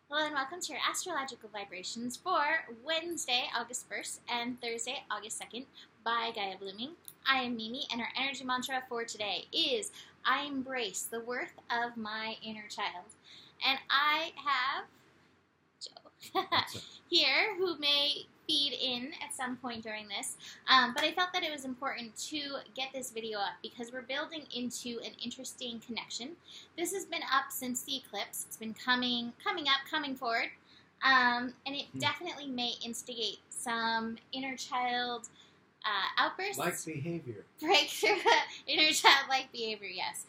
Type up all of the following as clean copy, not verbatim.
Hello and welcome to your astrological vibrations for Wednesday, August 1st and Thursday, August 2nd by Gaia Blooming. I am Mimi and our energy mantra for today is I embrace the worth of my inner child. And I have Joe here who may feed in at some point during this, but I felt that it was important to get this video up because we're building into an interesting connection. This has been up since the eclipse. It's been coming forward, and it definitely may instigate some inner child outbursts. Like behavior. Breakthrough inner child-like behavior, yes.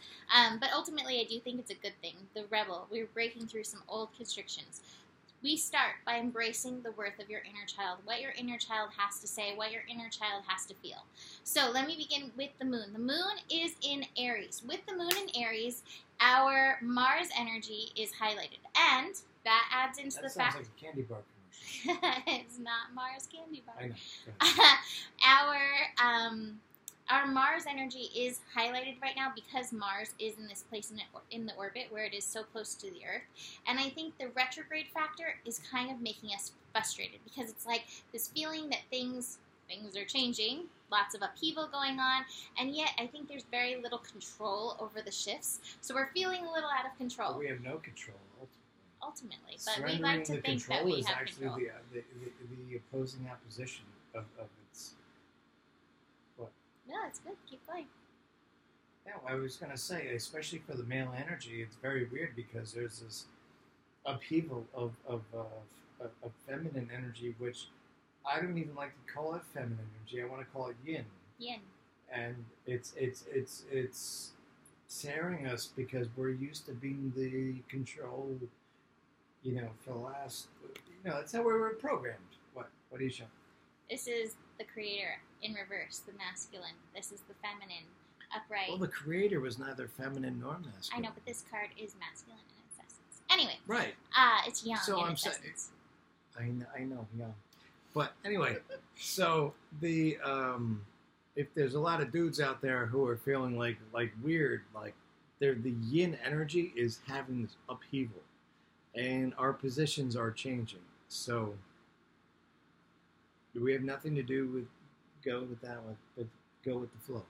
But ultimately, I do think it's a good thing. The rebel, we're breaking through some old constrictions. We start by embracing the worth of your inner child, what your inner child has to say, what your inner child has to feel. So let me begin with the moon. The moon is in Aries. With the moon in Aries, our Mars energy is highlighted. And that adds into the fact... That sounds like a candy bar commercial. It's not Mars candy bar. I know. Our Mars energy is highlighted right now because Mars is in this place in the orbit where it is so close to the Earth. And I think the retrograde factor is kind of making us frustrated because it's like this feeling that things are changing, lots of upheaval going on, and yet I think there's very little control over the shifts. So we're feeling a little out of control. But we have no control, ultimately. But we like to think that we have control. Surrendering the control is actually the opposing opposition of its... What? No, it's good. Keep going. Yeah, I was going to say, especially for the male energy, it's very weird because there's this upheaval of feminine energy, which I don't even like to call it feminine energy. I want to call it yin. Yin. And it's tearing us because we're used to being the control, for the last, that's how we were programmed. What do you show? This is the creator in reverse, the masculine. This is the feminine, upright. Well, the creator was neither feminine nor masculine. I know, but this card is masculine in its essence. Anyway. Right. It's yang so in its essence. I know, yeah. But anyway, so the if there's a lot of dudes out there who are feeling like weird, like the yin energy is having this upheaval, and our positions are changing. So we have nothing to do with go with that one, but go with the flow.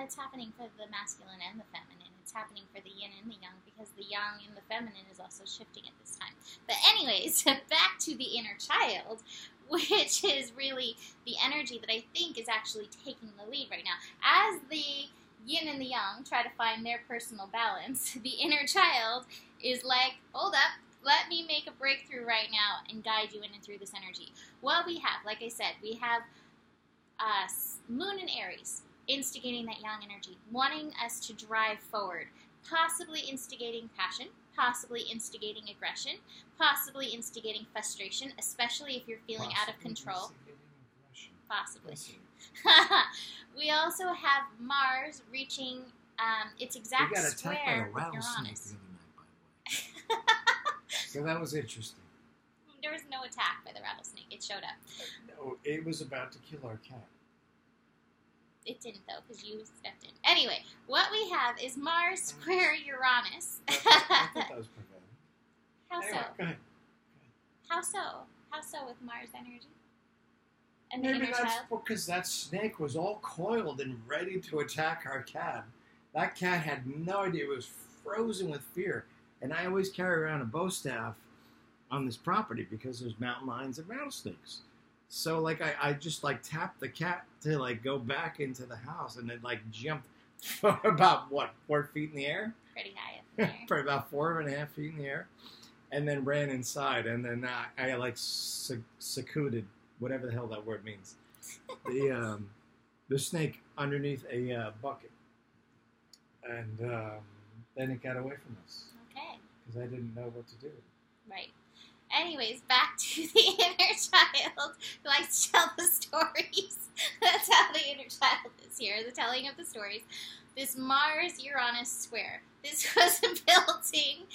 It's happening for the masculine and the feminine. It's happening for the yin and the yang because the yang and the feminine is also shifting at this time. But anyways, back to the inner child, which is really the energy that I think is actually taking the lead right now. As the yin and the yang try to find their personal balance, the inner child is like, hold up, let me make a breakthrough right now and guide you in and through this energy. What we have, like I said, we have moon in Aries, instigating that yang energy, wanting us to drive forward, possibly instigating passion, possibly instigating aggression, possibly instigating frustration, especially if you're feeling out of control. Possibly. We also have Mars reaching its exact square with Uranus. The other night, by the way. So that was interesting. There was no attack by the rattlesnake. It showed up. No, it was about to kill our cat. It didn't, though, because you stepped in. Anyway, what we have is Mars square Uranus. I thought that was prevailing. How anyway, so? Go ahead. How so? How so with Mars energy? And the Maybe inner that's child? because that snake was all coiled and ready to attack our cat. That cat had no idea. It was frozen with fear. And I always carry around a bow staff on this property because there's mountain lions and rattlesnakes. So, I just, tapped the cat to, go back into the house, and it, jumped for about, 4 feet in the air? Pretty high up in the air. For about 4.5 feet in the air. And then ran inside, and then I, secluded, whatever the hell that word means, the snake underneath a bucket. And then it got away from us. Okay. Because I didn't know what to do. Right. Anyways, back to the inner child who likes to tell the stories. That's how the inner child is here, the telling of the stories. This Mars-Uranus square. This was building...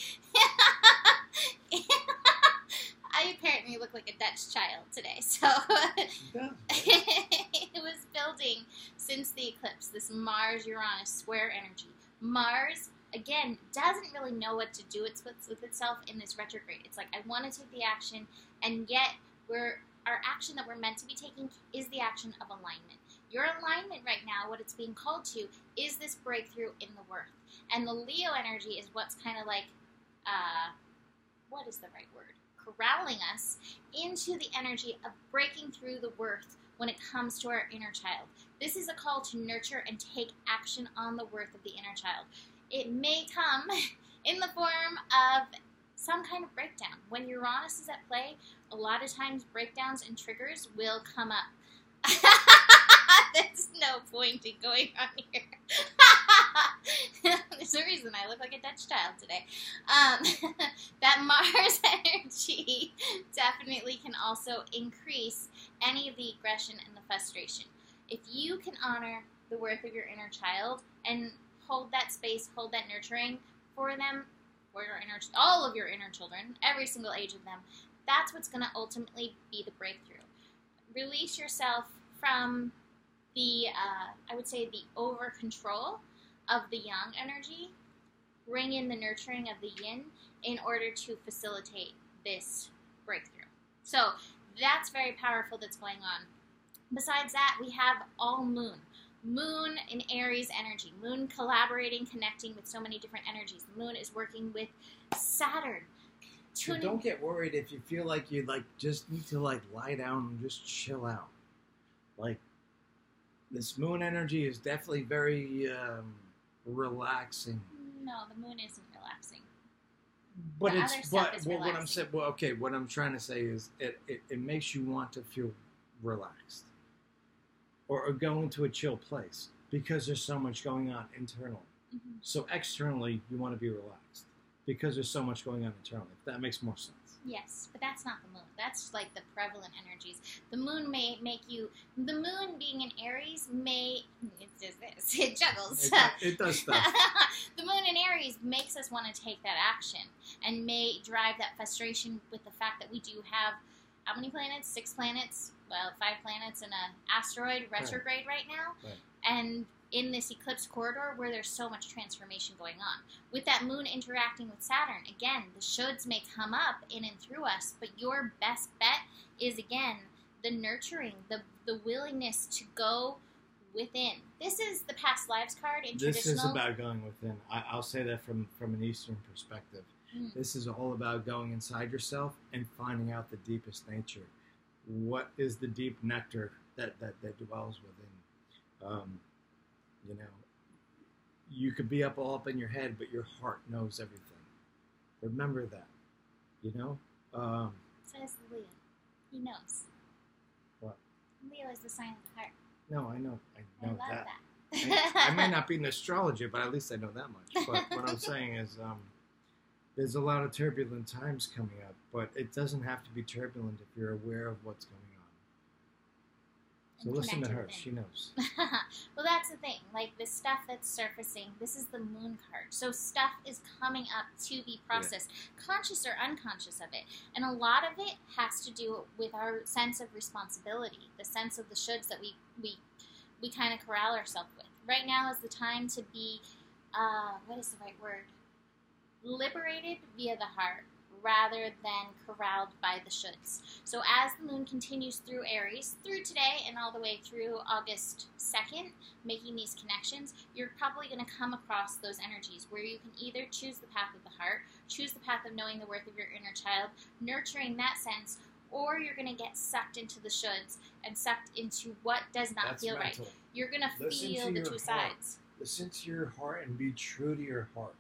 I apparently look like a Dutch child today, so... It was building since the eclipse, this Mars-Uranus square energy. Mars again, doesn't really know what to do with itself in this retrograde. It's like, I want to take the action, and yet our action that we're meant to be taking is the action of alignment. Your alignment right now, what it's being called to, is this breakthrough in the worth. And the Leo energy is what's kind of like, what is the right word? Corralling us into the energy of breaking through the worth when it comes to our inner child. This is a call to nurture and take action on the worth of the inner child. It may come in the form of some kind of breakdown. When Uranus is at play, a lot of times breakdowns and triggers will come up. There's no point in going on here. There's a reason I look like a Dutch child today. That Mars energy definitely can also increase any of the aggression and the frustration. If you can honor the worth of your inner child and hold that space, hold that nurturing for them, for your all of your inner children, every single age of them, that's what's going to ultimately be the breakthrough. Release yourself from the, I would say, the over control of the yang energy. Bring in the nurturing of the yin in order to facilitate this breakthrough. So that's very powerful that's going on. Besides that, we have all moon. Moon in Aries energy. Moon collaborating, connecting with so many different energies. The moon is working with Saturn. So don't get worried if you feel like you just need to lie down and just chill out. This moon energy is definitely very relaxing. No, the moon isn't relaxing. But what I'm trying to say is it makes you want to feel relaxed or go into a chill place because there's so much going on internally. Mm-hmm. So externally, you want to be relaxed because there's so much going on internally. If that makes more sense. Yes, but that's not the moon. That's like the prevalent energies. The moon may make you... The moon being in Aries may... It does this. It juggles. It does stuff. The moon in Aries makes us want to take that action and may drive that frustration with the fact that we do have... How many planets? 6 planets? Well, 5 planets in an asteroid retrograde right now. Right. And in this eclipse corridor where there's so much transformation going on. With that moon interacting with Saturn, again, the shoulds may come up in and through us, but your best bet is, again, the nurturing, the willingness to go within. This is the past lives card in traditional... This is about going within. I'll say that from an Eastern perspective. Mm. This is all about going inside yourself and finding out the deepest nature. What is the deep nectar that dwells within? You could be all up in your head, but your heart knows everything. Remember that, Says Leo. He knows. What? Leo is the sign of the heart. No, I know I love that. I may not be an astrologer, but at least I know that much. But what I'm saying is, there's a lot of turbulent times coming up, but it doesn't have to be turbulent if you're aware of what's going on. So listen to her. She knows. Well, that's the thing. Like, the stuff that's surfacing, this is the moon card. So stuff is coming up to be processed, conscious or unconscious of it. And a lot of it has to do with our sense of responsibility, the sense of the shoulds that we kind of corral ourselves with. Right now is the time to be, what is the right word? Liberated via the heart, rather than corralled by the shoulds. So as the moon continues through Aries, through today and all the way through August 2nd, making these connections, you're probably going to come across those energies where you can either choose the path of the heart, choose the path of knowing the worth of your inner child, nurturing that sense, or you're going to get sucked into the shoulds and sucked into what does not feel mental. right. You're going to feel the two sides. Listen to your heart and be true to your heart.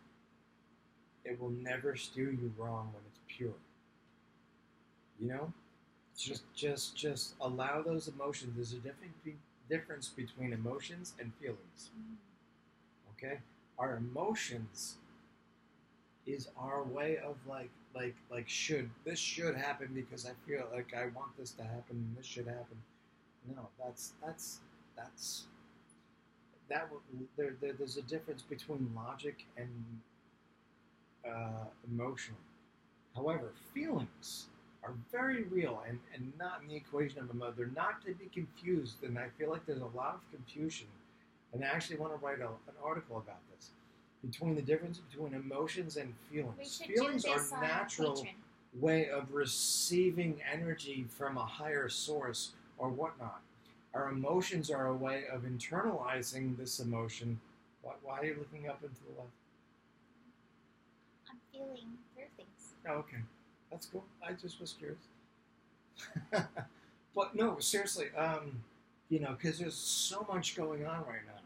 It will never steer you wrong when it's pure. Just allow those emotions. There's a difference between emotions and feelings. Okay, our emotions is our way of this should happen because I feel like I want this to happen and this should happen. No, there's a difference between logic and emotional. However, feelings are very real and not in the equation of emotion. They're not to be confused, and I feel like there's a lot of confusion. And I actually want to write an article about this. between the difference between emotions and feelings. We should Feelings do this are on natural Patreon. way of receiving energy from a higher source or whatnot. Our emotions are a way of internalizing this emotion. Why are you looking up into the left? I'm feeling through things. Oh, okay. That's cool. I just was curious. But no, seriously, because there's so much going on right now.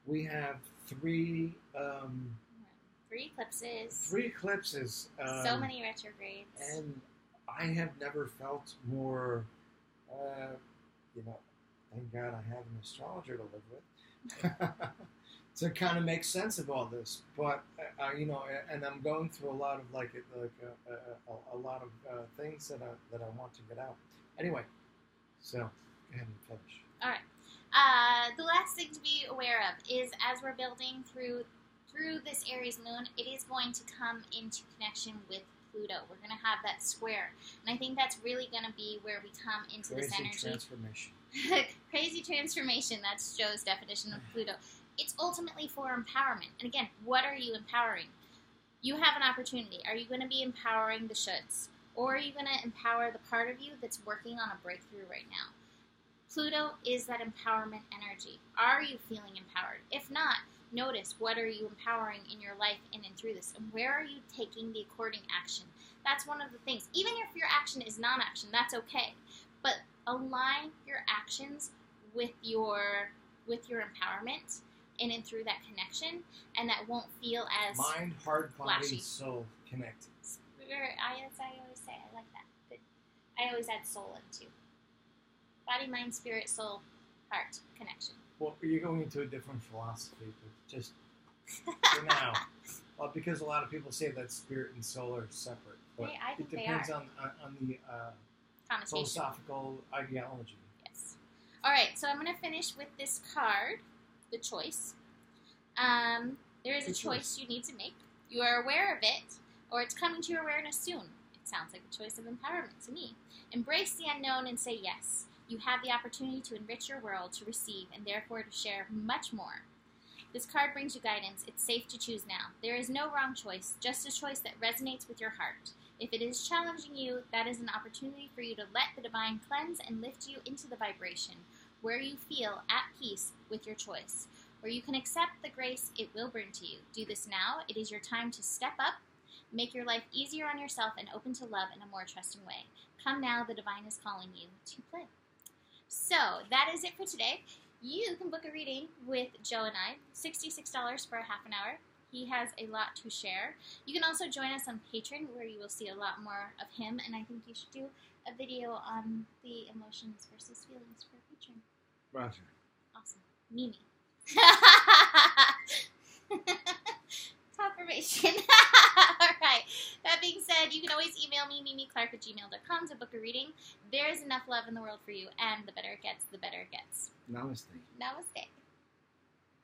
We have three eclipses. Three eclipses. So many retrogrades. And I have never felt more, thank God I have an astrologer to live with to kind of make sense of all this. But, and I'm going through a lot of a lot of things that I want to get out. Anyway, so go ahead and finish. All right. The last thing to be aware of is as we're building through this Aries moon, it is going to come into connection with Pluto. We're going to have that square. And I think that's really going to be where we come into this energy. Transformation. Crazy transformation. That's Joe's definition of Pluto. It's ultimately for empowerment. And again, what are you empowering? You have an opportunity. Are you going to be empowering the shoulds? Or are you going to empower the part of you that's working on a breakthrough right now? Pluto is that empowerment energy. Are you feeling empowered? If not, notice what are you empowering in your life in and through this, and where are you taking the according action? That's one of the things. Even if your action is non-action, that's okay. But align your actions with your empowerment in and through that connection, and that won't feel as mind, heart, body, flashy. Soul connected. I always say, I like that. Good. I always add soul in too. Body, mind, spirit, soul, heart connection. Well, you're going into a different philosophy, but just for now. Well, because a lot of people say that spirit and soul are separate. But I think it depends they are. on the philosophical ideology. Yes. All right, so I'm going to finish with this card, the choice. There is a choice you need to make. You are aware of it, or it's coming to your awareness soon. It sounds like a choice of empowerment to me. Embrace the unknown and say yes. You have the opportunity to enrich your world, to receive, and therefore to share much more. This card brings you guidance. It's safe to choose now. There is no wrong choice, just a choice that resonates with your heart. If it is challenging you, that is an opportunity for you to let the divine cleanse and lift you into the vibration where you feel at peace with your choice, where you can accept the grace it will bring to you. Do this now. It is your time to step up, make your life easier on yourself, and open to love in a more trusting way. Come now, the divine is calling you to play. So, that is it for today. You can book a reading with Joe and I, $66 for a half an hour. He has a lot to share. You can also join us on Patreon, where you will see a lot more of him, and I think you should do a video on the emotions versus feelings for Patreon. Roger. Awesome. Mimi. Confirmation. All right. That being said, you can always email me, mimiclark@gmail.com, to book a reading. There is enough love in the world for you, and the better it gets, the better it gets. Namaste. Namaste.